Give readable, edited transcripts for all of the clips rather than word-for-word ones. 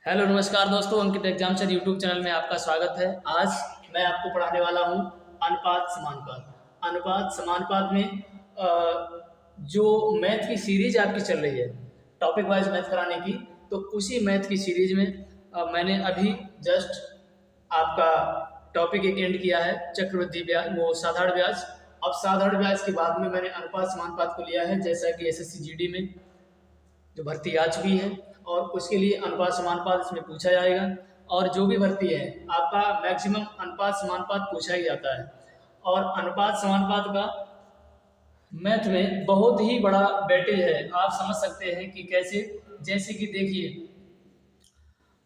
Hello नमस्कार दोस्तों, अंकित एग्जाम्सर YouTube channel में आपका स्वागत है। आज मैं आपको पढ़ाने वाला हूँ अनुपात समानुपात। अनुपात समानुपात में जो मैथ की सीरीज आपकी चल रही है टॉपिक वाइज मैथ कराने की, तो उसी मैथ की सीरीज में मैंने अभी जस्ट आपका टॉपिक एक एंड किया है, चक्रवृद्धि ब्याज, वो साधारण ब्याज। अब साधारण ब्याज के बाद में मैंने अनुपात समानुपात को लिया है, जैसा कि एसएससी जीडी में जो भर्ती आ चुकी है, और उसके लिए अनुपात समानुपात इसमें पूछा जाएगा। और जो भी भर्ती है आपका मैक्सिमम अनुपात समानुपात पूछा ही जाता है। और अनुपात समानुपात का मैथ में बहुत ही बड़ा वेटेज है, आप समझ सकते हैं कि कैसे। जैसे कि देखिए,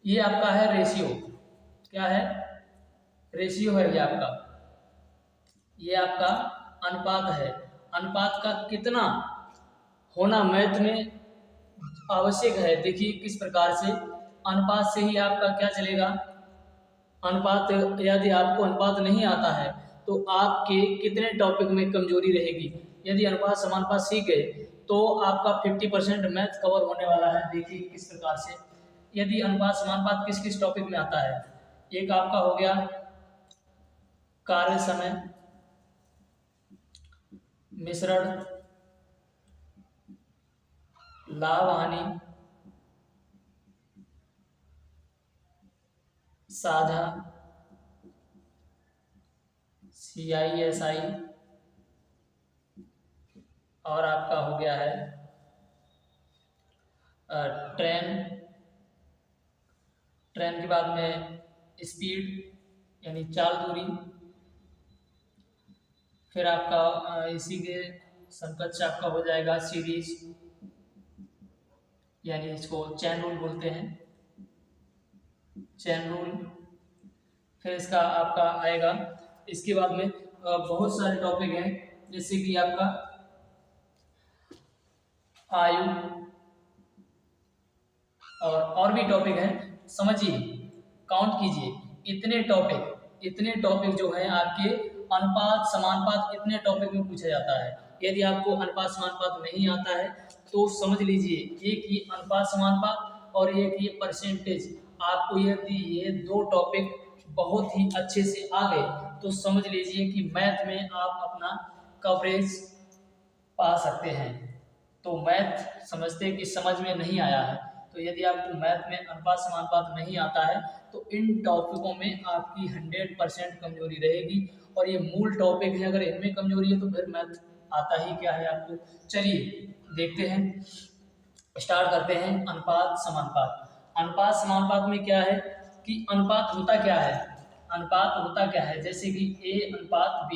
ये आपका है रेशियो। क्या है? रेशियो है ये आपका अनुपात है। अनुपात का कितना होना मैथ में आवश्यक है, देखिए किस प्रकार से। अनुपात से ही आपका क्या चलेगा। अनुपात, यदि आपको अनुपात नहीं आता है तो आपके कितने टॉपिक में कमजोरी रहेगी। यदि अनुपात समानुपात सीख गए तो आपका 50% मैथ कवर होने वाला है। देखिए किस प्रकार से। यदि अनुपात समानुपात किस किस टॉपिक में आता है, एक आपका हो गया कार्य समय, मिश्रण, लाभ हानि, साझा, CISI, और आपका हो गया है ट्रेन। ट्रेन के बाद में स्पीड यानी चाल दूरी। फिर आपका इसी के समकक्ष आपका हो जाएगा सीरीज, यानी इसको चैन रूल बोलते हैं, चैन रूल। फिर इसका आपका आएगा, इसके बाद में बहुत सारे टॉपिक हैं, जैसे कि आपका आयु, और भी टॉपिक हैं। समझिए, काउंट कीजिए, इतने टॉपिक जो हैं आपके अनुपात समानुपात, इतने टॉपिक में पूछा जाता है। यदि आपको अनुपात समानुपात नहीं आता है तो समझ लीजिए, एक ये अनुपात समानुपात और एक ये परसेंटेज, आपको यदि ये दो टॉपिक बहुत ही अच्छे से आ गए तो समझ लीजिए कि मैथ में आप अपना कवरेज पा सकते हैं। तो मैथ समझते कि समझ में नहीं आया है, तो यदि आपको मैथ में अनुपात समानुपात नहीं आता है तो इन टॉपिकों में आपकी 100% कमजोरी रहेगी। और ये मूल टॉपिक है, अगर इनमें कमजोरी है तो फिर मैथ आता ही क्या है आपको। चलिए देखते हैं, स्टार्ट करते हैं अनुपात समानुपात। अनुपात समानुपात में क्या है कि अनुपात होता क्या है। अनुपात होता क्या है, जैसे कि ए अनुपात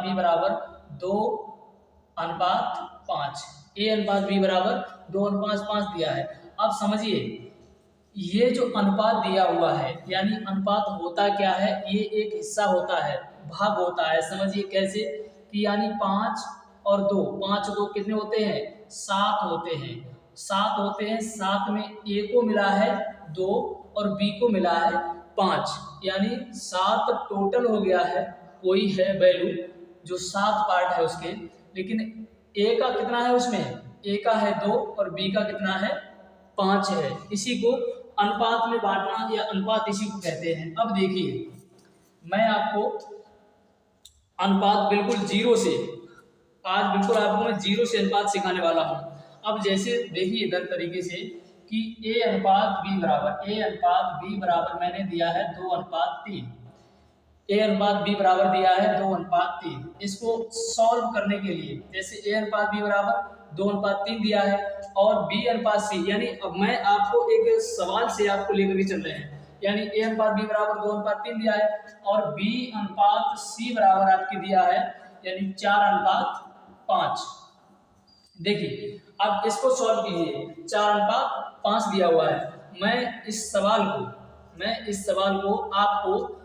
बी बराबर 2:5। ए अनुपात बी बराबर 2:5 दिया है। अब समझिए, ये जो अनुपात दिया हुआ है, यानी अनुपात होता क्या है, ये एक हिस्सा होता है, भाग होता है। समझिए कैसे कि यानी 5 और 2, 5 और 2 कितने होते हैं, 7 होते हैं। 7 होते हैं, 7 में ए को मिला है 2 और बी को मिला है 5, यानी 7 टोटल हो गया है। कोई है वैल्यू जो 7 पार्ट है उसके, लेकिन ए का कितना है उसमें, ए का है 2 और बी का कितना है 5 है। इसी को अनुपात में बांटना या अनुपात इसी को कहते हैं। अब देखिए, मैं आपको अनुपात बिल्कुल जीरो से, आज बिल्कुल आपको मैं जीरो से अनुपात सिखाने वाला हूं। अब जैसे देखिए इधर तरीके से कि ए अनुपात बी बराबर मैंने दिया है 2:3। ए अनुपात बी बराबर दिया है 2:3। इसको सॉल्व करने के लिए, जैसे ए अनुपात बी बराबर 2:3 दिया है और बी अनुपात सी, यानी अब मैं आपको एक सवाल से आपको लेकर के चल रहे हैं। यानी ए अनुपात बी बराबर 2:3 दिया है और बी अनुपात सी बराबर आपके दिया है यानी 4:5। देखिए अब इसको सॉल्व कीजिए, 4:5 दिया हुआ है। मैं इस सवाल को आपको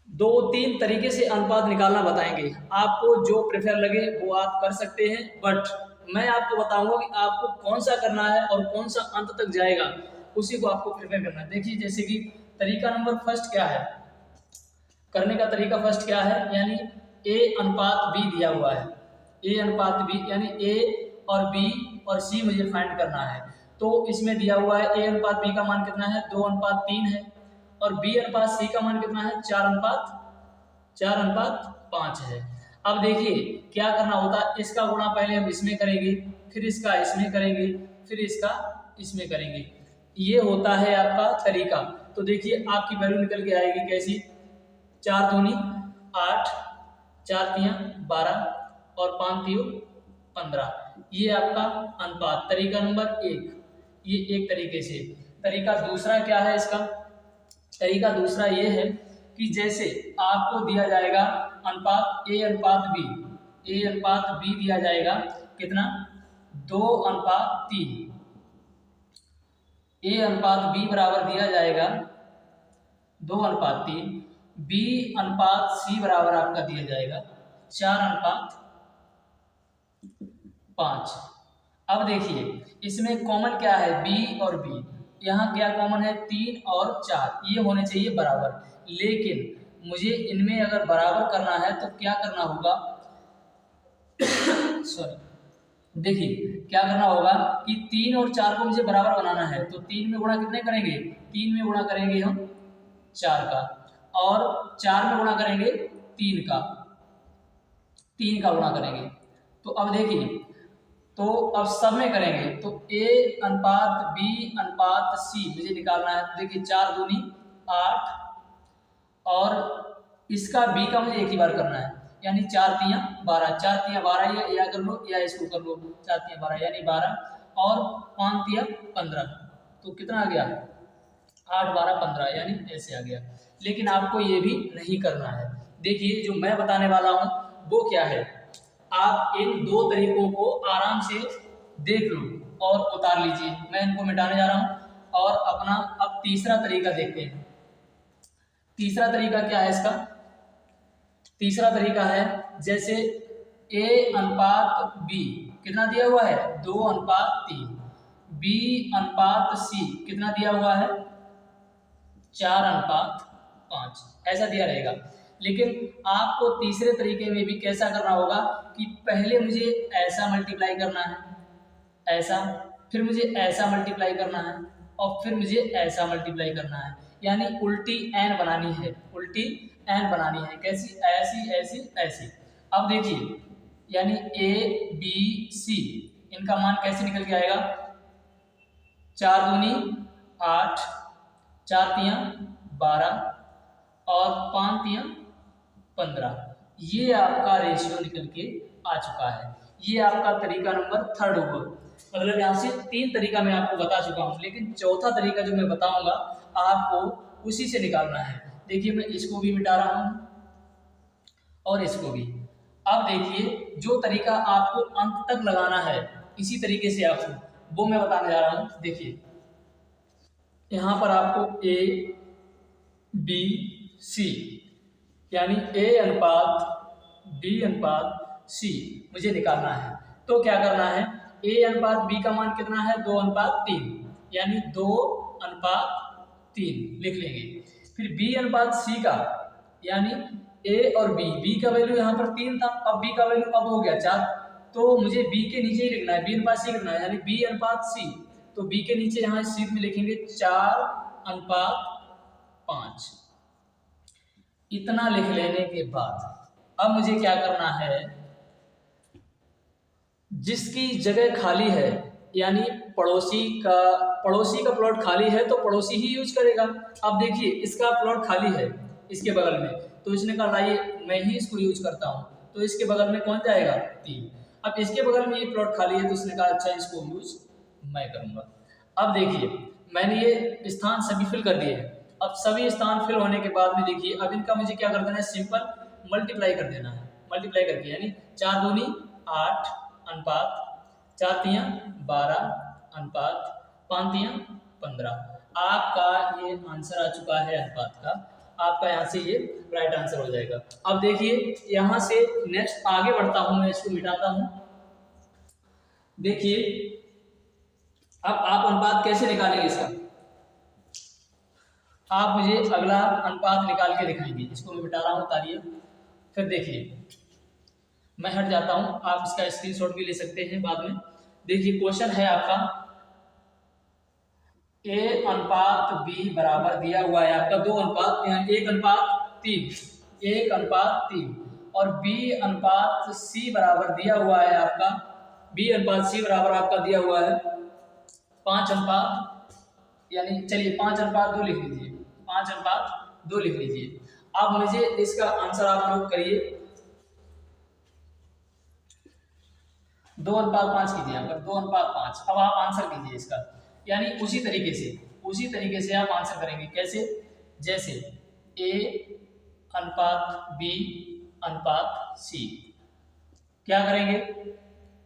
2-3 तरीके से अनुपात निकालना बताएंगे। आपको जो प्रेफर लगे वो आप कर सकते हैं, बट मैं आपको बताऊंगा कि आपको कौन सा करना है और कौन सा अंत तक जाएगा, उसी को आपको प्रेफर करना है। देखिए जैसे कि तरीका नंबर फर्स्ट क्या है, करने का तरीका फर्स्ट क्या है, यानी ए अनुपात बी दिया हुआ है, ए अनुपात बी यानी ए और बी और सी मुझे फाइंड करना है। तो इसमें दिया हुआ है a अनुपात b का मान कितना है 2:3 है, और b अनुपात c का मान कितना है 4:5 है। अब देखिए क्या करना होता है, इसका गुणा पहले हम इसमें करेंगे, फिर इसका इसमें करेंगे, फिर इसका इसमें करेंगे। ये होता है आपका तरीका। तो देखिए आपकी वैल्यू निकल के आएगी कैसी, 4 दूनी 8, 4 तियां 12 और 5 तियों 15। ये आपका अनुपात तरीका नंबर 1। ये एक तरीके से। तरीका दूसरा क्या है इसका, तरीका दूसरा ये है कि जैसे आपको दिया जाएगा अनुपात a अनुपात b दिया जाएगा कितना 2:3, a अनुपात b बराबर दिया जाएगा 2:3, b अनुपात c बराबर आपका दिया जाएगा 4:5। अब देखिए इसमें कॉमन क्या है b और b, यहाँ क्या कॉमन है 3 और 4, ये होने चाहिए बराबर। लेकिन मुझे इनमें अगर बराबर करना है तो क्या करना होगा सॉरी, देखिए क्या करना होगा कि 3 और 4 को मुझे बराबर बनाना है, तो 3 में गुणा कितने करेंगे, 3 में गुणा करेंगे हम 4 का, और 4 में गुणा करेंगे 3 का, 3 का गुणा करेंगे। तो अब देखिए, तो अब सब में करेंगे तो a अनुपात b अनुपात c मुझे निकालना है। देखिए 4 दूनी 8, और इसका b का मुझे एक ही बार करना है, यानी 4 तियां 12, 4 तियां 12 या कर लो या इसको कर लो, 4 तियां 12 यानी 12 और 5 तियां 15, तो कितना आ गया 8 12 15, यानी ऐसे आ गया। लेकिन आपको ये भी नहीं करना है। देखिए जो मैं बताने वाला हूँ वो क्या है, आप इन दो तरीकों को आराम से देख लो और उतार लीजिए। मैं इनको मिटाने जा रहा हूं और अपना अब तीसरा तरीका देखते हैं। तीसरा तरीका क्या है इसका, तीसरा तरीका है जैसे a अनुपात b कितना दिया हुआ है 2:3, b अनुपात c कितना दिया हुआ है 4:5, ऐसा दिया रहेगा। लेकिन आपको तीसरे तरीके में भी कैसा करना होगा कि पहले मुझे ऐसा मल्टीप्लाई करना है, ऐसा, फिर मुझे ऐसा मल्टीप्लाई करना है, और फिर मुझे ऐसा मल्टीप्लाई करना है, यानी उल्टी n बनानी है, उल्टी n बनानी है। कैसी, ऐसी ऐसी ऐसी। अब देखिए यानी a b c इनका मान कैसे निकल के आएगा, 4 दूनी 8, 4 तियां 12 और 5 तियां 15, ये आपका रेशियो निकल के आ चुका है। ये आपका तरीका नंबर 3 हुआ। मतलब यहाँ से 3 तरीका मैं आपको बता चुका हूँ, लेकिन चौथा तरीका जो मैं बताऊंगा आपको उसी से निकालना है। देखिए मैं इसको भी मिटा रहा हूँ और इसको भी। अब देखिए जो तरीका आपको अंत तक लगाना है इसी तरीके से आपको, वो मैं बताने जा रहा हूँ। देखिए यहाँ पर आपको a b c यानी a अनुपात b अनुपात c मुझे निकालना है। तो क्या करना है, a अनुपात b का मान कितना है 2:3, यानी 2:3 लिख लेंगे। फिर b अनुपात c का, यानी a और b का वैल्यू यहाँ पर 3 था, अब b का वैल्यू अब हो गया 4, तो मुझे b के नीचे ही लिखना है, b अनुपात c लिखना है, यानी b अनुपात c। तो b के नीचे यहाँ शीट में लिखेंगे 4:5। इतना लिख लेने के बाद अब मुझे क्या करना है, जिसकी जगह खाली है, यानी पड़ोसी का प्लॉट खाली है तो पड़ोसी ही यूज करेगा। अब देखिए इसका प्लॉट खाली है इसके बगल में, तो इसने कहा लाइए मैं ही इसको यूज करता हूँ, तो इसके बगल में कौन जाएगा 3। अब इसके बगल में ये प्लॉट खाली है तो उसने कहा अच्छा इसको यूज मैं करूँगा। अब देखिए मैंने ये स्थान सभी फिल कर दिए हैं। अब सभी स्थान फिल होने के बाद में देखिए अब इनका मुझे क्या कर देना है, सिंपल मल्टीप्लाई कर देना है। मल्टीप्लाई करके यानी 4 दूनी 8 अनुपात 4 तियां 12 अनुपात 5 तियां 15। आपका ये आंसर आ चुका है अनुपात का, आपका यहाँ से ये राइट आंसर हो जाएगा। अब देखिए यहाँ से नेक्स्ट आगे बढ़ता हूँ, मैं इसको मिटाता हूँ। देखिए अब आप अनुपात कैसे निकालेंगे इसका, आप मुझे अगला अनुपात निकाल के दिखाएंगे। इसको मैं मिटा रहा हूँ, उतारिए। फिर देखिए मैं हट जाता हूँ, आप इसका स्क्रीनशॉट भी ले सकते हैं बाद में। देखिए क्वेश्चन है आपका ए अनुपात बी बराबर दिया हुआ है आपका 2 अनुपात 1:3, 1:3 और बी अनुपात सी बराबर दिया हुआ है आपका, बी अनुपात सी बराबर आपका दिया हुआ है 5 यानी चलिए 5:2 लिख लीजिए, 5:2 लिख लीजिए। अब मुझे इसका आंसर आप लोग करिए, 2:5 कीजिए यहाँ पर, 2:5। अब आप आंसर कीजिए इसका, यानी उसी तरीके से आप आंसर करेंगे। कैसे? जैसे ए अनुपात बी अनुपात सी, क्या करेंगे?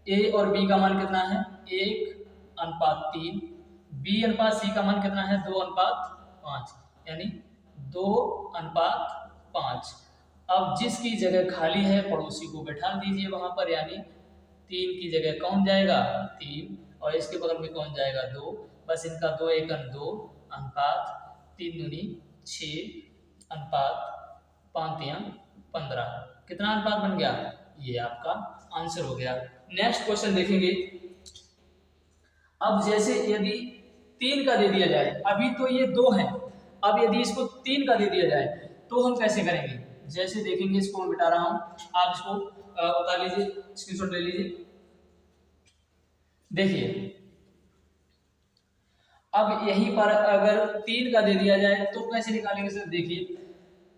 ए और बी का मान कितना है? 1:3। बी अनुपात सी का मान कितना है? 2:5, यानी 2:5। अब जिसकी जगह खाली है पड़ोसी को बैठा दीजिए वहां पर, यानी 3 की जगह कौन जाएगा? 3, और इसके बगल में कौन जाएगा? 2। बस इनका 2 एकन 2 अनुपात 3 दूनी 6 अनुपात 5 तियां 15। कितना अनुपात बन गया? ये आपका आंसर हो गया। नेक्स्ट क्वेश्चन देखेंगे। अब जैसे यदि 3 का दे दिया जाए, अभी तो ये 2 है, अब यदि इसको 3 का दे दिया जाए तो हम कैसे करेंगे? जैसे देखेंगे, इसको मैं बिठा रहा हूं, आप इसको उतार लीजिए, स्क्रीनशॉट ले लीजिए। देखिए अब यहीं पर अगर 3 का दे दिया जाए तो कैसे निकालेंगे सर? देखिए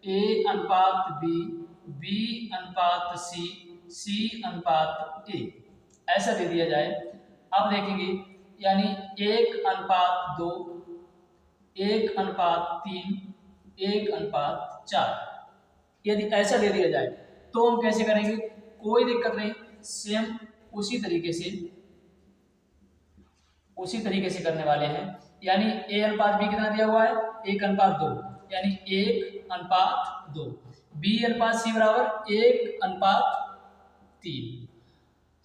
ए अनुपात बी, बी अनुपात सी, सी अनुपात ए, ऐसा दे दिया जाए। अब देखेंगे, यानी 1:2, 1:3, 1:4, यदि ऐसा दे दिया जाए तो हम कैसे करेंगे? कोई दिक्कत नहीं, सेम उसी तरीके से करने वाले हैं। यानी ए अनुपात बी कितना दिया हुआ है? 1:2, यानी 1:2। बी अनुपात सी बराबर 1:3।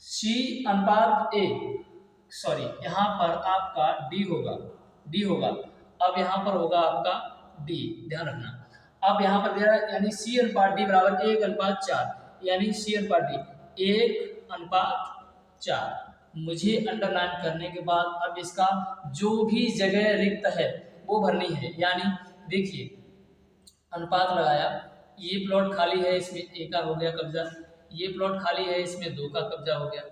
सी अनुपात ए, सॉरी यहाँ पर आपका डी होगा। अब यहाँ पर होगा आपका डी, ध्यान रखना। अब यहाँ पर दे रहा है, यानी सी अनुपात डी बराबर 1:4, यानी सी अनुपात डी 1:4। मुझे अंडरलाइन करने के बाद अब इसका जो भी जगह रिक्त है वो भरनी है। यानी देखिए अनुपात लगाया, ये प्लॉट खाली है, इसमें ए का हो गया कब्जा, ये प्लॉट खाली है, इसमें 2 का कब्जा हो गया।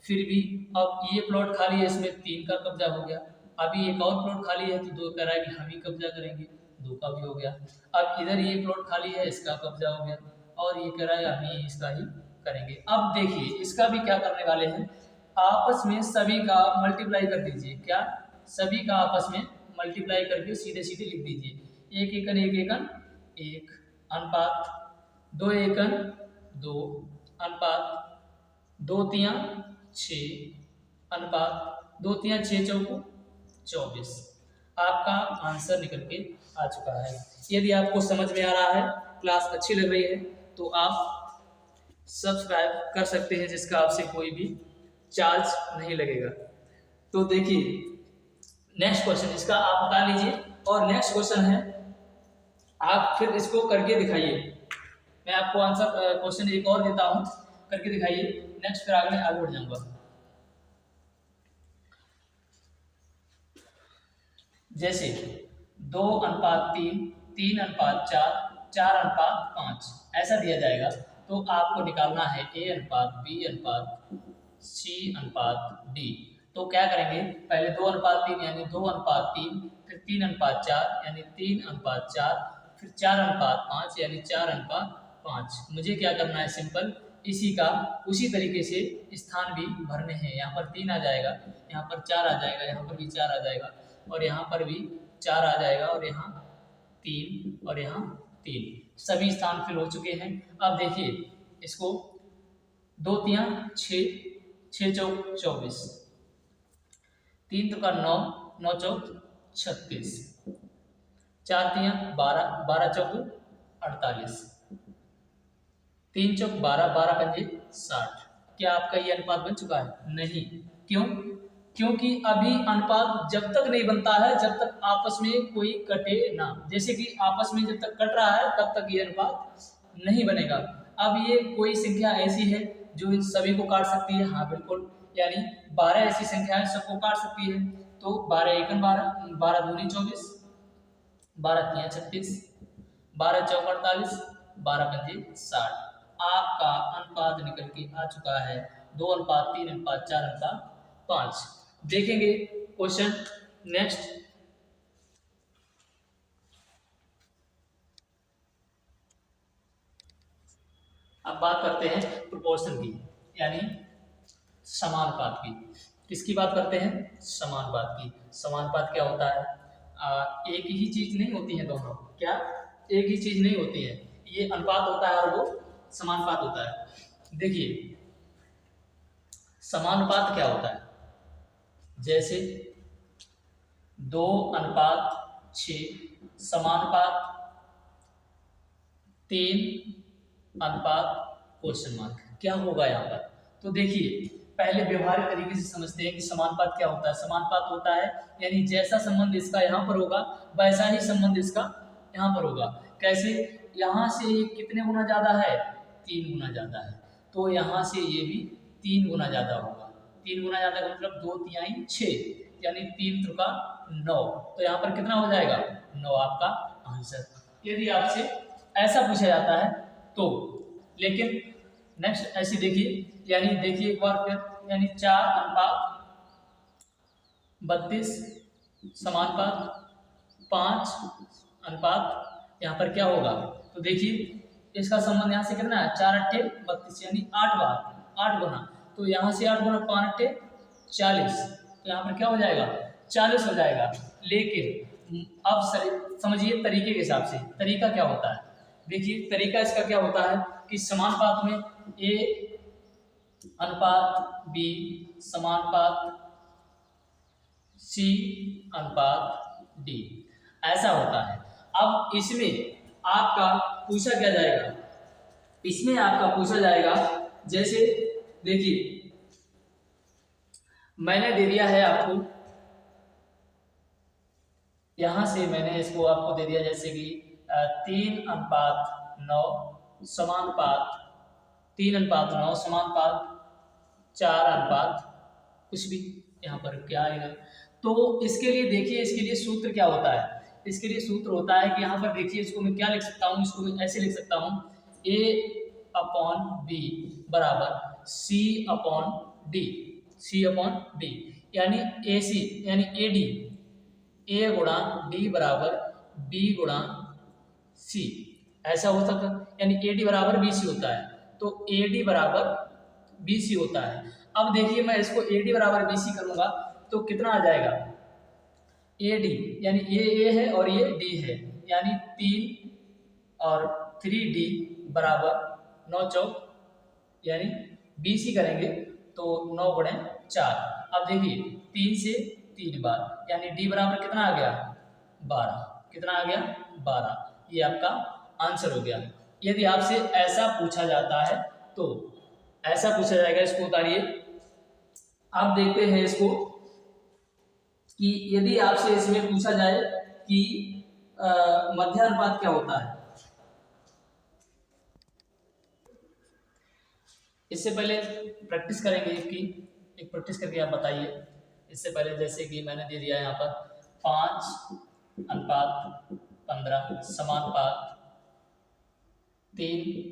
फिर भी अब ये प्लॉट खाली है, इसमें 3 का कब्जा हो गया। अभी एक और प्लॉट खाली है तो 2 कह रहा है कि हम ही कब्जा करेंगे, 2 का भी हो गया। अब इधर ये प्लॉट खाली है, इसका कब्जा हो गया, और ये कह रहा है हम ही इसका ही करेंगे। अब देखिए इसका भी क्या करने वाले हैं, आपस में सभी का मल्टीप्लाई कर दीजिए। क्या? सभी का आपस में मल्टीप्लाई करके सीधे सीधे लिख दीजिए। 1 एकन 1 एकन 1 अनुपात 2 एकन 2 अनुपात 2 तियां 6 अनुपात 2 तियां 6 चौको 24। आपका आंसर निकल के आ चुका है। यदि आपको समझ में आ रहा है, क्लास अच्छी लग रही है, तो आप सब्सक्राइब कर सकते हैं, जिसका आपसे कोई भी चार्ज नहीं लगेगा। तो देखिए नेक्स्ट क्वेश्चन, इसका आप बता लीजिए। और नेक्स्ट क्वेश्चन है, आप फिर इसको करके दिखाइए। मैं आपको आंसर क्वेश्चन एक और देता हूं, करके दिखाइए। नेक्स्ट फिर आगे बढ़ जाऊंगा। जैसे 2:3, 3:4, 4:5, ऐसा दिया जाएगा तो आपको निकालना है ए अनुपात बी अनुपात सी अनुपात डी। तो क्या करेंगे? पहले 2:3 यानी 2:3, फिर 3:4 यानी 3:4, फिर 4:5 यानी 4:5। मुझे क्या करना है? सिंपल इसी का उसी तरीके से स्थान भी भरने हैं। यहाँ पर 3 आ जाएगा, यहाँ पर 4 आ जाएगा, यहाँ पर भी 4 आ जाएगा, और यहाँ पर भी 4 आ जाएगा, और यहाँ 3 और यहाँ 3, सभी स्थान फिल हो चुके हैं। अब देखिए इसको 2 तियां 6, 6 चौक 24, 3 तो का 9, 9 चौक 36, 4 तियां 12, 12 चौक 48, 3 चौक 12, 12 पंजे 60। क्या आपका ये अनुपात बन चुका है? नहीं। क्यों? क्योंकि अभी अनुपात जब तक नहीं बनता है जब तक आपस में कोई कटे ना। जैसे कि आपस में जब तक कट रहा है तब तक ये अनुपात नहीं बनेगा। अब ये कोई संख्या ऐसी है जो इन सभी को काट सकती है? हाँ बिल्कुल, यानी 12 ऐसी संख्याएं सबको काट सकती है। तो 12 एकम 12, 12 दूनी 24, 12 तिया 36, 12 चौक 48, 12 पंजे 60। आपका अनुपात निकल के आ चुका है 2:3:4:5। देखेंगे क्वेश्चन नेक्स्ट। अब बात करते हैं प्रोपोर्शन की, यानी समानुपात की। किसकी बात करते हैं? समानुपात की। समानुपात क्या होता है? एक ही चीज नहीं होती है दोनों। क्या? एक ही चीज नहीं होती है। ये अनुपात होता है और वो समानुपात होता है। देखिए समानुपात क्या होता है? जैसे 2:6, समानुपात 3:? क्या होगा यहाँ पर? तो देखिए पहले व्यवहारिक तरीके से समझते हैं कि समानुपात क्या होता है। समानुपात होता है यानी जैसा संबंध इसका यहाँ पर होगा वैसा ही संबंध इसका यहाँ पर होगा। कैसे? यहाँ से ये कितने गुना ज्यादा है? 3 गुना ज्यादा है। तो यहाँ से ये भी 3 गुना ज्यादा होगा। 3 गुना ज्यादा का मतलब 2 तिहाई 6, यानी 3 त्रिका 9। तो यहाँ पर कितना हो जाएगा? 9 आपका आंसर। यदि आपसे ऐसा पूछा जाता है तो। लेकिन नेक्स्ट ऐसे देखिए, यानी देखिए एक बार फिर, यानी 4:32 समानुपात 5:? यहाँ पर क्या होगा? तो देखिए इसका संबंध यहाँ से कितना है? 4×8 = 32, यानी 8 बार 8 गुना। तो यहाँ से 8 गुना 5×8 = 40। तो यहाँ पर क्या हो जाएगा? 40 हो जाएगा। लेकिन अब समझिए तरीके के हिसाब से। तरीका क्या होता है? देखिए तरीका इसका क्या होता है कि समानुपात में A अनुपात B समानुपात C अनुपात D ऐसा होता है। अब इसमें आपका पूछा क्या जाएगा? इसमें आपका पूछा जाएगा, जैसे देखिए मैंने दे दिया है आपको, यहां से मैंने इसको आपको दे दिया जैसे कि 3:9 समानुपात 3:9 समानुपात 4:? कुछ भी यहाँ पर क्या आएगा? तो इसके लिए देखिए, इसके लिए सूत्र क्या होता है? इसके लिए सूत्र होता है कि यहाँ पर देखिए इसको मैं क्या लिख सकता हूँ? इसको मैं ऐसे लिख सकता हूँ A/B बराबर C/D। C/D यानी AC यानी AD, A गुणा D बराबर B गुणा C ऐसा हो सकता है। यानी AD बराबर BC होता है। तो AD बराबर BC होता है। अब देखिए मैं इसको AD बराबर BC करूंगा तो कितना आ जाएगा? AD यानी ये A है और ये D है, यानी 3 और 3D बराबर 9 चौक, यानी BC करेंगे तो 9×4। अब देखिए 3 से 3 बार, यानी D बराबर कितना आ गया? 12। कितना आ गया? 12। ये आपका आंसर हो गया। यदि आपसे ऐसा पूछा जाता है तो ऐसा पूछा जाएगा, इसको उतारिए। आप देखते हैं इसको कि यदि आपसे इसमें पूछा जाए कि मध्यानुपात क्या होता है। इससे पहले प्रैक्टिस करेंगे इसकी, एक प्रैक्टिस करके आप बताइए। इससे पहले जैसे कि मैंने दे दिया यहाँ पर 5:15 समानुपात 3:?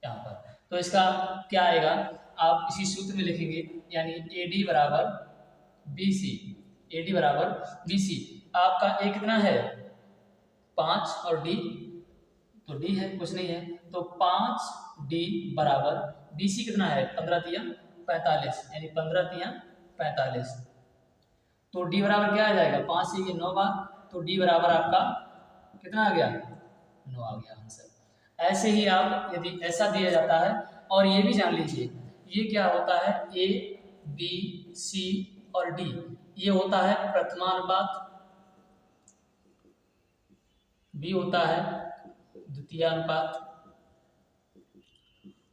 यहाँ पर तो इसका क्या आएगा? आप इसी सूत्र में लिखेंगे, यानी AD बराबर BC। AD बराबर BC। आपका A कितना है? 5 और D तो D है, कुछ नहीं है। तो 5D बराबर BC कितना है? 15 तिया 45, यानी 15 तिया 45। तो D बराबर क्या आ जाएगा? 5 से ये 9 बार, तो D बराबर आपका कितना आ गया? 9 आ गया आंसर। ऐसे ही आप यदि ऐसा दिया जाता है, और ये भी जान लीजिए ये क्या होता है? A B C और D ये होता है प्रथमानुपात, B होता है द्वितीयानुपात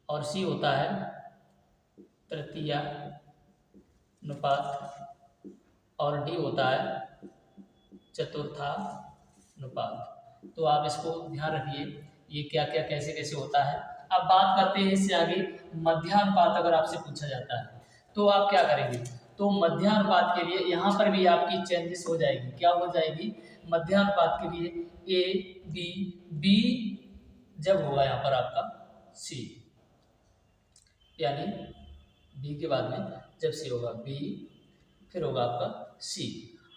और C होता है तृतीयानुपात और D होता है चतुर्थानुपात। तो आप इसको ध्यान रखिए ये क्या क्या कैसे कैसे होता है। अब बात करते हैं इससे आगे मध्यानुपात। अगर आपसे पूछा जाता है तो आप क्या करेंगे, तो मध्यानुपात के लिए यहाँ पर भी आपकी चेंजेस हो जाएगी। क्या हो जाएगी, मध्यानुपात के लिए ए बी, बी जब होगा यहाँ पर आपका सी, यानी बी के बाद में जब सी होगा बी, फिर होगा आपका सी।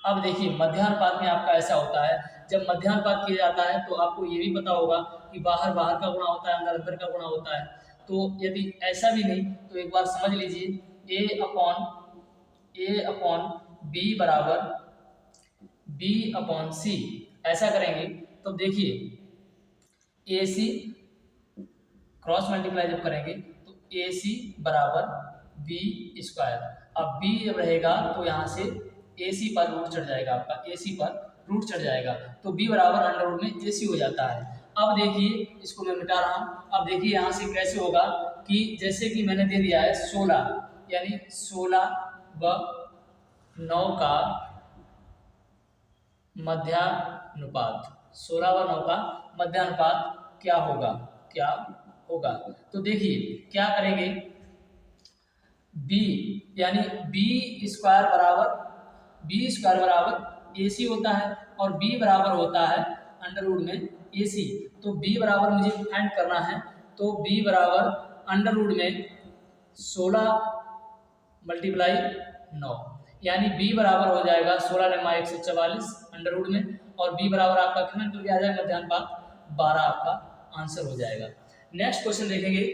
अब देखिए मध्यानुपात में आपका ऐसा होता है, जब मध्यानुपात किया जाता है तो आपको ये भी पता होगा कि बाहर बाहर का गुणा होता है, अंदर अंदर का गुणा होता है। तो यदि ऐसा भी नहीं तो एक बार समझ लीजिए ए अपॉन बी बराबर बी अपॉन सी, ऐसा करेंगे तो देखिए ए सी क्रॉस मल्टीप्लाई जब करेंगे तो ए सी बराबर बी स्क्वायर। अब बी जब रहेगा तो यहाँ से ए सी पर रूट चढ़ जाएगा, आपका ए सी पर रूट चढ़ जाएगा, तो बी बराबर अंडर रूट में ए सी हो जाता है। अब देखिए इसको मैं मिटा रहा हूँ। अब देखिए यहाँ से कैसे होगा कि जैसे कि मैंने दे दिया है 16, यानी 16 व 9 का मध्यानुपात, 16 व 9 का मध्यानुपात क्या होगा, क्या होगा। तो देखिए क्या करेंगे, बी यानी बी स्क्वायर बराबर ए सी होता है और बी बराबर होता है अंडर रूट में ए सी। तो बी बराबर मुझे फाइंड करना है, तो बी बराबर अंडर रूट में 16 मल्टीप्लाई 9, यानी बी बराबर हो जाएगा 16 × 144 अंडर रूट में, और बी बराबर आपका कितना निकल के आ जाएगा मध्यानुपात 12 आपका आंसर हो जाएगा। नेक्स्ट क्वेश्चन देखेंगे।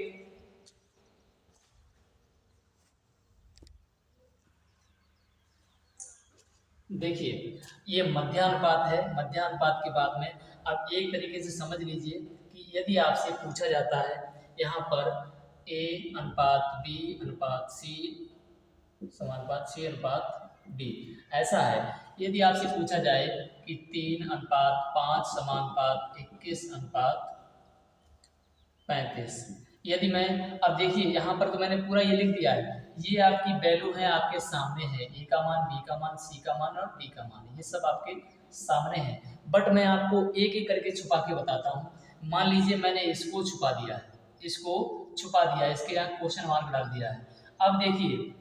देखिए ये मध्यानुपात है। मध्यानुपात के बाद में आप एक तरीके से समझ लीजिए कि यदि आपसे पूछा जाता है यहाँ पर ए अनुपात बी अनुपात सी समानुपात सी अनुपात डी, ऐसा है। यदि आपसे पूछा जाए कि 3 अनुपात 5 समानुपात 21 अनुपात 35, यदि मैं, अब देखिए यहाँ पर तो मैंने पूरा ये लिख दिया है, ये आपकी वैल्यू है, आपके सामने है, ए का मान, बी का मान, सी का मान और डी का मान, ये सब आपके सामने है। बट मैं आपको एक एक करके छुपा के बताता हूँ। मान लीजिए मैंने इसको छुपा दिया है, इसको छुपा दिया है, इसके यहाँ क्वेश्चन मार्क डाल दिया है। अब देखिए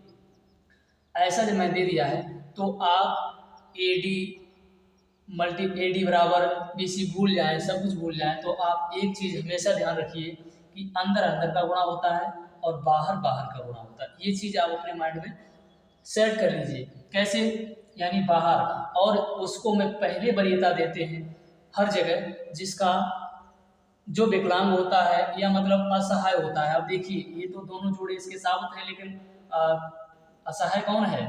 ऐसा जब मैं दे दिया है तो आप ए डी बराबर बी सी भूल जाएं, सब कुछ भूल जाएं, तो आप एक चीज़ हमेशा ध्यान रखिए कि अंदर अंदर का गुणा होता है और बाहर बाहर का गुणा होता है। ये चीज़ आप अपने माइंड में सेट कर लीजिए। कैसे, यानी बाहर, और उसको मैं पहले वरीयता देते हैं हर जगह, जिसका जो विकलांग होता है या मतलब असहाय होता है। अब देखिए ये तो दोनों जोड़े इसके साबित हैं, लेकिन असहाय कौन है,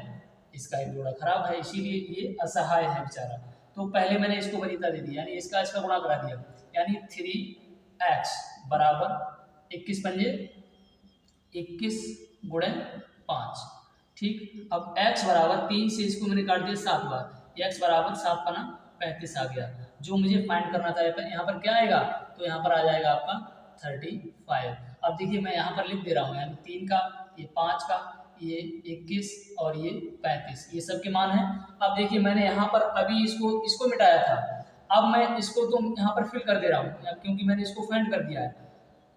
इसका एक जोड़ा खराब है, इसीलिए ये असहाय है बेचारा। तो पहले मैंने इसको वरीयता दे दी, यानी इसका गुणा करा दिया, यानी 3x बराबर 21 पंजे 21 गुणे 5, ठीक। अब x बराबर 3 से इसको मैंने काट दिया 7 बार, x बराबर 7 पना 35 आ गया। जो मुझे फाइंड करना था यहाँ पर क्या आएगा, तो यहाँ पर आ जाएगा आपका 35। अब देखिए मैं यहाँ पर लिख दे रहा हूँ, यानी 3 का, ये 5 का, ये 21 और ये 35, ये सब के मान है। अब देखिए मैंने यहाँ पर अभी इसको मिटाया था, अब मैं इसको तो यहाँ पर फिल कर दे रहा हूँ क्योंकि मैंने इसको फाइंड कर दिया है।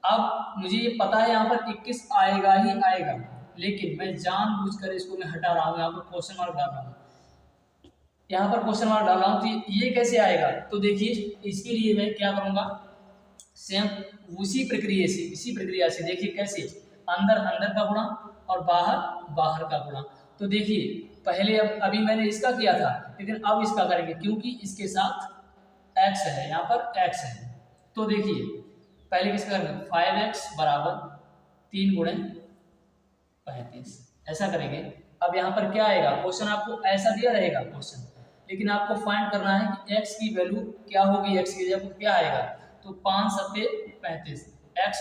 अब मुझे ये पता है यहाँ पर 21 आएगा ही आएगा, लेकिन मैं जानबूझकर इसको मैं हटा रहा हूँ, यहाँ पर क्वेश्चन मार्क डाल रहा हूँ, यहाँ पर क्वेश्चन मार्क डाल रहा हूँ, तो ये कैसे आएगा। तो देखिए इसके लिए मैं क्या करूँगा, सेम इसी प्रक्रिया से देखिए कैसे, अंदर अंदर का गुणा और बाहर बाहर का गुणा। तो देखिए पहले अभी मैंने इसका किया था, लेकिन अब इसका करेंगे क्योंकि इसके साथ x है, यहाँ पर x है। तो देखिए पहले किसका करेंगे, 5x बराबर 3 गुणे 35, ऐसा करेंगे। अब यहाँ पर क्या आएगा, क्वेश्चन आपको ऐसा दिया रहेगा क्वेश्चन, लेकिन आपको फाइंड करना है कि x की वैल्यू क्या होगी, x की जगह क्या आएगा। तो 5 सत्ते 35, x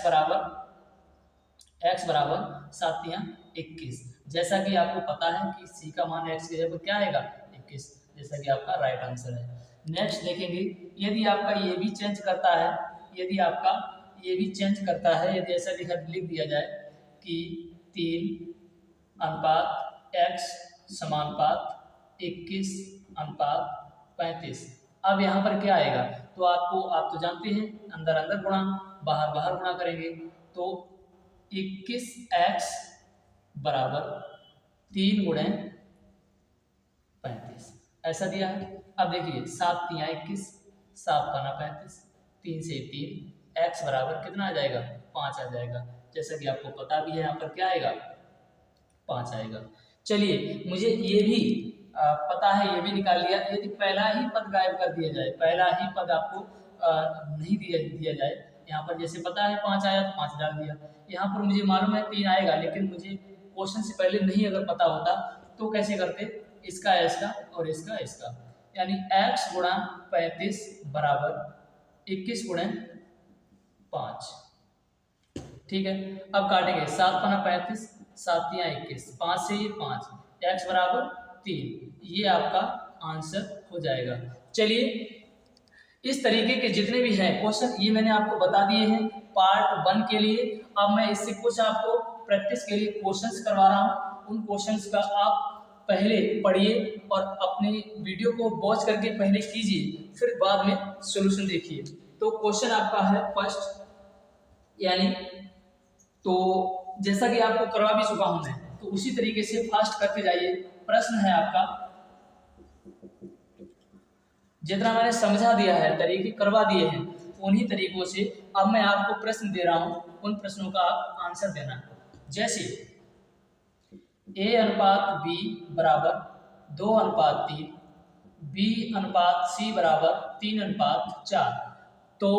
बराबर 7 या 21, जैसा कि आपको पता है कि c का मान x की जगह क्या आएगा 21, जैसा कि आपका राइट आंसर है। नेक्स्ट देखेंगे, यदि आपका ये भी चेंज करता है, यदि ऐसा लिख दिया जाए कि 3 अनुपात x समानुपात 21 अनुपात 35, अब यहाँ पर क्या आएगा, तो आप तो जानते हैं अंदर अंदर गुणा बाहर बाहर गुणा करेंगे, तो 21x बराबर 3 गुणे 35 ऐसा दिया है। अब देखिए 7 तिया 21, 7 पाना 35, 3 से 3, x बराबर कितना आ जाएगा 5 आ जाएगा। जैसा कि आपको पता भी है यहाँ पर क्या आएगा 5 आएगा। चलिए मुझे ये भी पता है, ये भी निकाल लिया। यदि पहला ही पद गायब कर दिया जाए, पहला ही पद आपको नहीं दिया जाए, यहाँ पर जैसे पता है 5 आया तो 5 डाल दिया। यहाँ पर मुझे मालूम है 3 आएगा, लेकिन मुझे क्वेश्चन से पहले नहीं अगर पता होता तो कैसे करते, इसका इसका और इसका इसका, यानी x गुणा 35 बराबर 21 गुणे 5। ठीक है, अब काटेंगे 7 पना 35, 7 तिया 21, 5 से ये 5, x बराबर 3, ये आपका आंसर हो जाएगा। चलिए इस तरीके के जितने भी हैं क्वेश्चन ये मैंने आपको बता दिए हैं पार्ट 1 के लिए। अब मैं इससे कुछ आपको प्रैक्टिस के लिए क्वेश्चंस करवा रहा हूँ। उन क्वेश्चंस का आप पहले पढ़िए और अपने वीडियो को वॉच करके पहले कीजिए, फिर बाद में सॉल्यूशन देखिए। तो क्वेश्चन आपका है फर्स्ट, यानी तो जैसा कि आपको करवा भी चुका हूं मैं, तो उसी तरीके से फास्ट करते जाइए। प्रश्न है आपका, जितना मैंने समझा दिया है, तरीके करवा दिए हैं, उन्हीं तरीकों से अब मैं आपको प्रश्न दे रहा हूं, उन प्रश्नों का आप आंसर देना। जैसे a अनुपात b बराबर 2:3, b अनुपात c बराबर 3:4, तो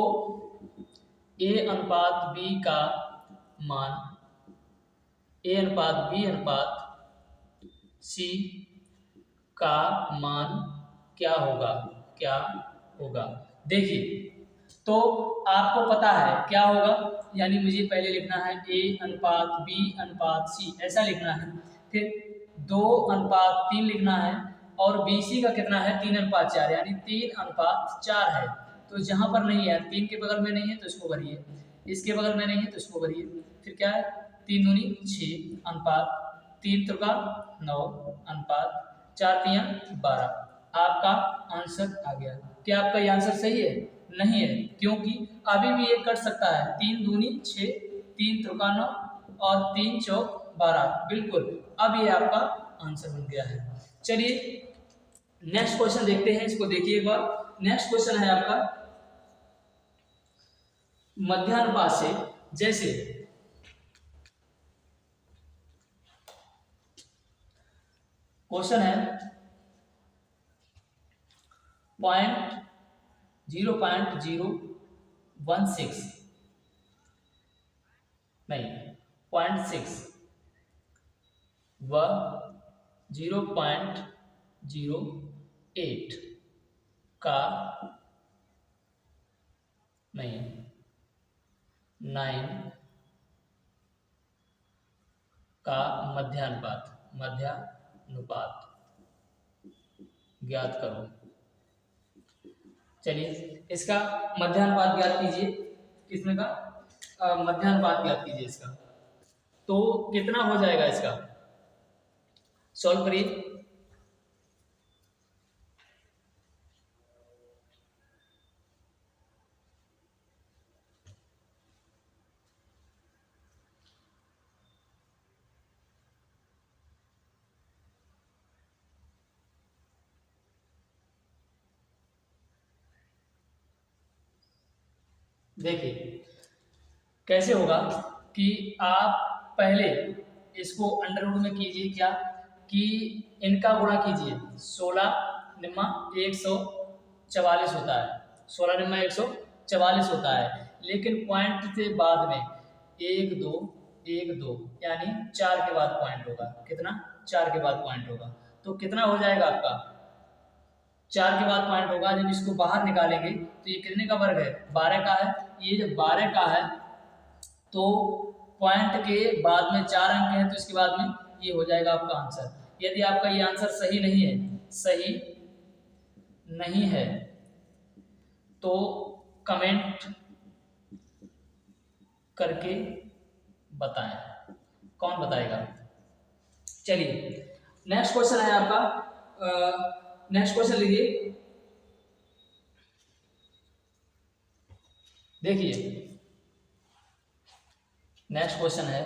a अनुपात b का मान a अनुपात b अनुपात c का मान क्या होगा, क्या होगा। देखिए तो आपको पता है क्या होगा, यानी मुझे पहले लिखना है a अनुपात b अनुपात c ऐसा लिखना है, फिर 2:3 लिखना है, और BC का कितना है 3:4, यानी 3:4 है। तो जहां पर नहीं है 3 के बगल में नहीं है तो इसको भरिए, इसके बगल में नहीं है तो इसको भरिए, फिर क्या है 3 दूनी 6 अनुपात 3 त्रिका 9 अनुपात 4 तिया 12। आपका आंसर आ गया। क्या आपका ये आंसर सही है? नहीं है, क्योंकि अभी भी ये कट सकता है। 3 दूनी 6, 3 त्रिका 9 और 3 चौक 12, बिल्कुल अब ये आपका आंसर बन गया है। चलिए नेक्स्ट क्वेश्चन देखते हैं, इसको देखिए एक बार। नेक्स्ट क्वेश्चन है आपका मध्यानुपात से। जैसे क्वेश्चन है 0.016 नहीं 0.6 व 0.08 का नहीं 9 का मध्यानुपात ज्ञात करो। चलिए इसका मध्यानुपात ज्ञात कीजिए, किसमें का मध्यानुपात ज्ञात कीजिए इसका। तो कितना हो जाएगा इसका, सॉल्व करिए। देखिए कैसे होगा कि आप पहले इसको अंडर रूट में कीजिए, क्या कि इनका गुणा कीजिए। 16 निम्मा 144 होता है, 16 निम्मा 144 होता है, लेकिन पॉइंट से बाद में 1 2 1 2 यानी 4 के बाद पॉइंट होगा। कितना? 4 के बाद पॉइंट होगा। तो कितना हो जाएगा आपका 4 के बाद पॉइंट होगा। जब इसको बाहर निकालेंगे तो ये कितने का वर्ग है 12 का है। ये जब 12 का है तो पॉइंट के बाद में 4 अंक हैं, तो इसके बाद में ये हो जाएगा आपका आंसर। यदि आपका ये आंसर सही नहीं है, सही नहीं है तो कमेंट करके बताएं। कौन बताएगा? चलिए नेक्स्ट क्वेश्चन है आपका, नेक्स्ट क्वेश्चन लीजिए। देखिए नेक्स्ट क्वेश्चन है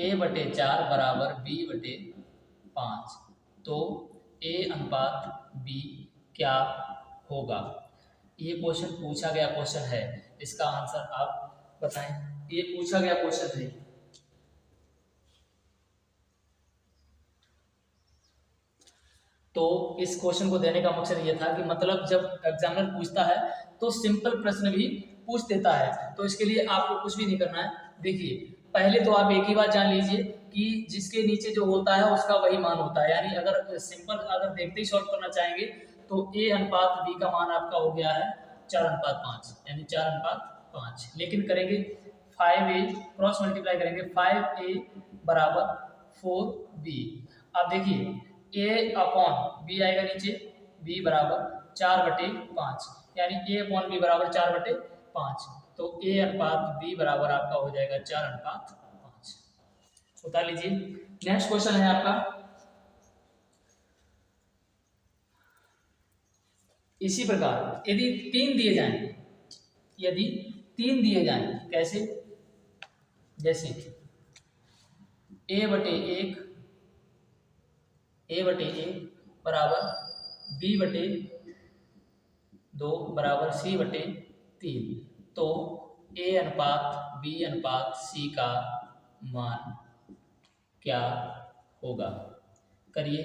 A/4 बराबर B/5, तो A अनुपात B क्या होगा? ये क्वेश्चन पूछा गया क्वेश्चन है, इसका आंसर आप बताएं। ये पूछा गया क्वेश्चन है। तो इस क्वेश्चन को देने का मकसद ये था कि मतलब जब एग्जामिनर पूछता है तो सिंपल प्रश्न भी पूछ देता है, तो इसके लिए आपको कुछ भी नहीं करना है। देखिए, पहले तो आप एक ही बात जान लीजिए कि जिसके नीचे जो होता है उसका वही मान होता है, यानी अगर सिंपल अगर देखते ही सॉल्व करना चाहेंगे तो A अनुपात B का मान आपका हो गया है 4:5, यानी 4:5। लेकिन करेंगे 5A क्रॉस मल्टीप्लाई करेंगे, 5A बराबर 4B। अब देखिए A अपॉन B आएगा नीचे, B बराबर 4/5, यानी A अपॉन B बराबर 4/5, तो A अनुपात B बराबर आपका हो जाएगा 4:5। बता लीजिए। नेक्स्ट क्वेश्चन है आपका, इसी प्रकार यदि 3 दिए जाएं, यदि 3 दिए जाएं, कैसे? जैसे A/1 बराबर B/2 बराबर C/3, तो A अनुपात B अनुपात C का मान क्या होगा? करिए,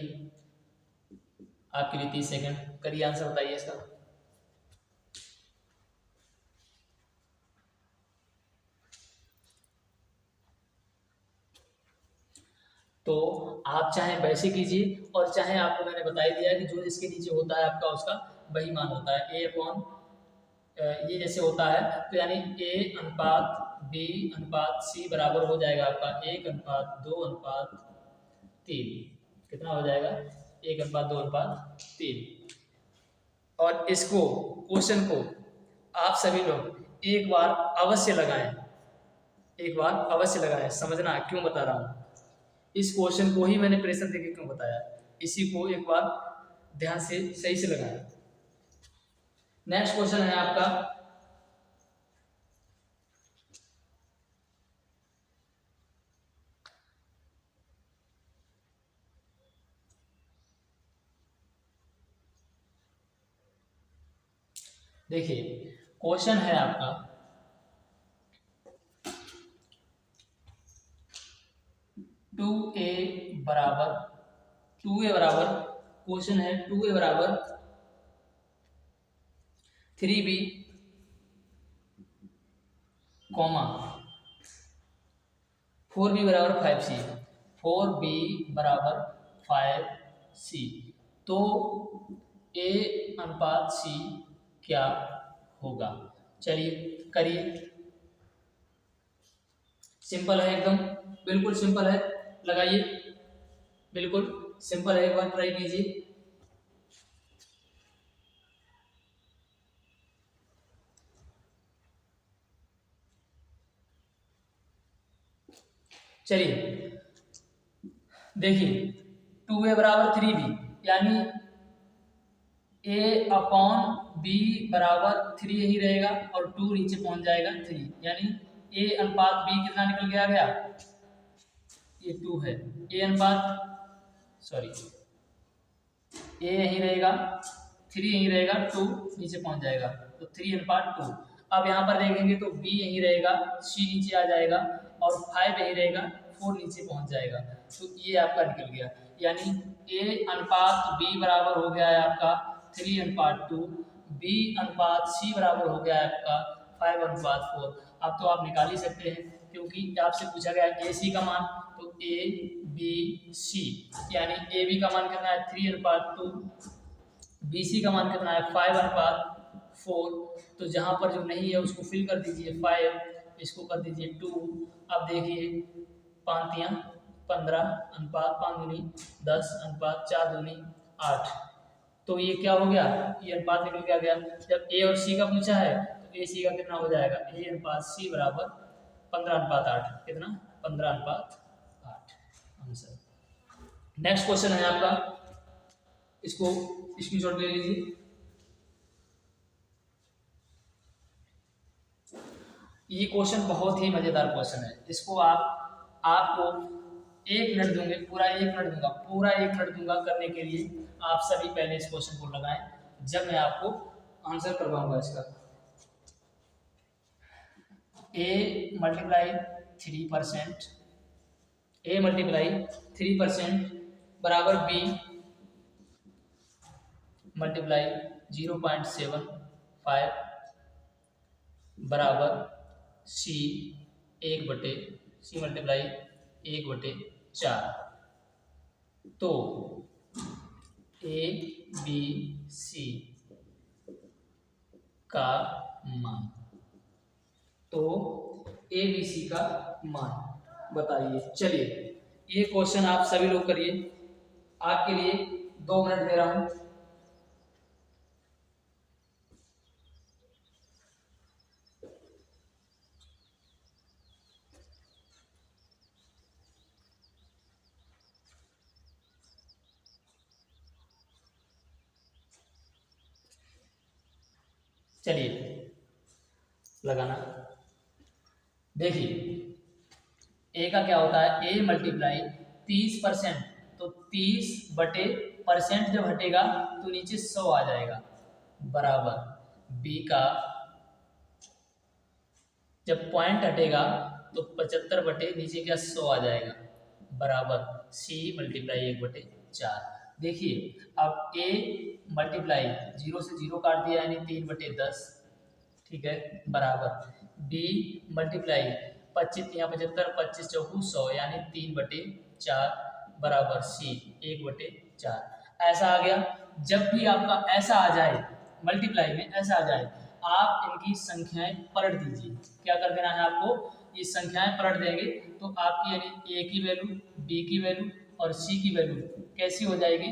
आपके लिए 30 सेकंड, करिए आंसर बताइए इसका। तो आप चाहे वैसे कीजिए और चाहे आपको मैंने बता ही दिया कि जो इसके नीचे होता है आपका उसका वही मान होता है। A अपॉन ये जैसे होता है तो यानी A अनुपात B अनुपात C बराबर हो जाएगा आपका 1:2:3। कितना हो जाएगा? 1:2:3। और इसको क्वेश्चन को आप सभी लोग एक बार अवश्य लगाएं, एक बार अवश्य लगाएं। समझना क्यों बता रहा हूँ, इस क्वेश्चन को ही मैंने प्रेशर देके क्यों बताया, इसी को एक बार ध्यान से सही से लगाएं। नेक्स्ट क्वेश्चन है आपका, देखिए क्वेश्चन है आपका 2a बराबर क्वेश्चन है 2a बराबर 3b कॉमा 4b बराबर 5c, 4b बराबर 5c, तो a अनुपात c क्या होगा? चलिए करिए, सिंपल है एकदम, बिल्कुल सिंपल है, लगाइए, बिल्कुल सिंपल है, एक बार ट्राई कीजिए। चलिए देखिए 2a बराबर 3b, यानी a अपॉन b बराबर 3 ही रहेगा और 2 नीचे पहुंच जाएगा 3, यानी a अनुपात b कितना निकल के आ गया? ये 2 है, a अनुपात सॉरी a यही रहेगा, 3 यही रहेगा, 2 नीचे पहुंच जाएगा, तो 3:2। अब यहाँ पर देखेंगे तो b यही रहेगा, c नीचे आ जाएगा और 5 यही रहेगा, 4 नीचे पहुंच जाएगा, तो ये आपका निकल गया, यानी a अनुपात b बराबर हो गया है आपका 3:2, b अनुपात c बराबर हो गया है आपका 5:4। अब तो आप निकाल ही सकते हैं क्योंकि आपसे पूछा गया ए सी का मान, तो ए बी सी, यानी ए बी का मान कितना है 3:2, बी सी का मान कितना है 5:4, तो जहाँ पर जो नहीं है उसको फिल कर दीजिए 5, इसको कर दीजिए 2। अब देखिए 5×15 अनुपात 5 दूनी 10 अनुपात 4 दूनी 8, तो ये क्या हो गया? ये अनुपात निकल के आ गया। जब ए और सी का पूछा है तो ए सी का कितना हो जाएगा? ए अनुपात सी बराबर 15:8, कितना? 15:8 आंसर। नेक्स्ट क्वेश्चन है आपका, इसको स्क्रीनशॉट ले लीजिए। ये क्वेश्चन बहुत ही मजेदार क्वेश्चन है, इसको आप आपको 1 मिनट दूंगे, पूरा 1 मिनट दूंगा, पूरा 1 मिनट दूंगा करने के लिए। आप सभी पहले इस क्वेश्चन को लगाएं जब मैं आपको आंसर करवाऊंगा इसका। a मल्टीप्लाई 3%, a मल्टीप्लाई 3% बराबर b मल्टीप्लाई 0.75 बराबर सी 1/4। तो ए बी सी का मान, तो ए बी सी का मान बताइए। चलिए ये क्वेश्चन आप सभी लोग करिए, आपके लिए 2 मिनट दे रहा हूं। चलिए लगाना। देखिए ए का क्या होता है, ए मल्टीप्लाई 30%, तो 30/% जब हटेगा तो नीचे 100 आ जाएगा, बराबर बी का जब पॉइंट हटेगा तो 75 बटे नीचे क्या 100 आ जाएगा, बराबर सी मल्टीप्लाई 1/4। देखिए अब ए मल्टीप्लाई 0 से 0 काट दिया यानी 3/10, ठीक है, बराबर बी मल्टीप्लाई 25 यहाँ 75, 25 चौकू 100 यानी 3/4 बराबर सी 1/4। ऐसा आ गया। जब भी आपका ऐसा आ जाए, मल्टीप्लाई में ऐसा आ जाए, आप इनकी संख्याएं पलट दीजिए। क्या कर देना है आपको, ये संख्याएं पलट देंगे तो आपकी यानी ए की वैल्यू, बी की वैल्यू और सी की वैल्यू कैसी हो जाएगी,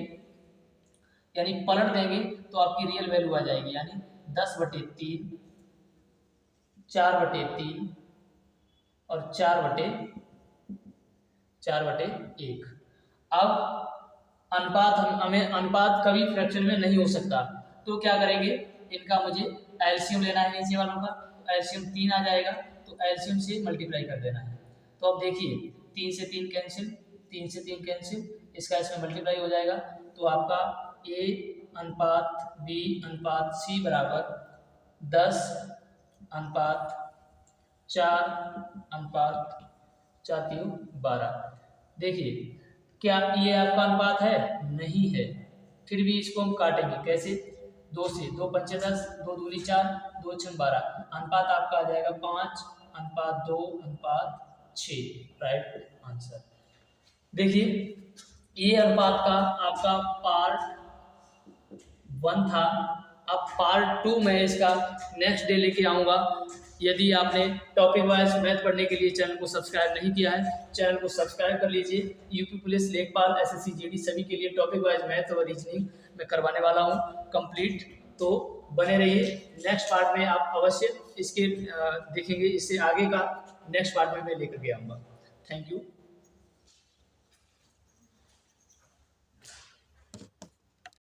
यानी पलट देंगे तो आपकी रियल वैल्यू आ जाएगी, यानी 10/3, 4/3 और 4/1। अब अनुपात हमें अनुपात कभी फ्रैक्शन में नहीं हो सकता, तो क्या करेंगे, इनका मुझे एलसीएम लेना है नीचे वालों का, तो एलसीएम 3 आ जाएगा, तो एलसीएम से मल्टीप्लाई कर देना है। तो अब देखिए 3 से 3 कैंसिल, 3 से 3 कैंसिल, इसका इसमें मल्टीप्लाई हो जाएगा, तो आपका ए अनुपात बी अनुपात सी बराबर 10/4/4 देखिए क्या ये आपका अनुपात है, नहीं है, फिर भी इसको हम काटेंगे कैसे, 2 से, 2 पंचे 10, 2 दूनी 4, 2 छन 12, अनुपात आपका आ जाएगा 5/2/6, राइट आंसर। देखिए ये अनुपात का आपका पार्ट 1 था, अब पार्ट 2 में इसका नेक्स्ट डे लेके आऊँगा। यदि आपने टॉपिक वाइज मैथ पढ़ने के लिए चैनल को सब्सक्राइब नहीं किया है, चैनल को सब्सक्राइब कर लीजिए। यूपी पुलिस, लेखपाल, एसएससी, जीडी सभी के लिए टॉपिक वाइज मैथ और रीजनिंग मैं करवाने वाला हूँ कंप्लीट, तो बने रहिए। नेक्स्ट पार्ट में आप अवश्य इसके देखेंगे, इससे आगे का नेक्स्ट पार्ट में मैं लेकर के आऊँगा। Thank you.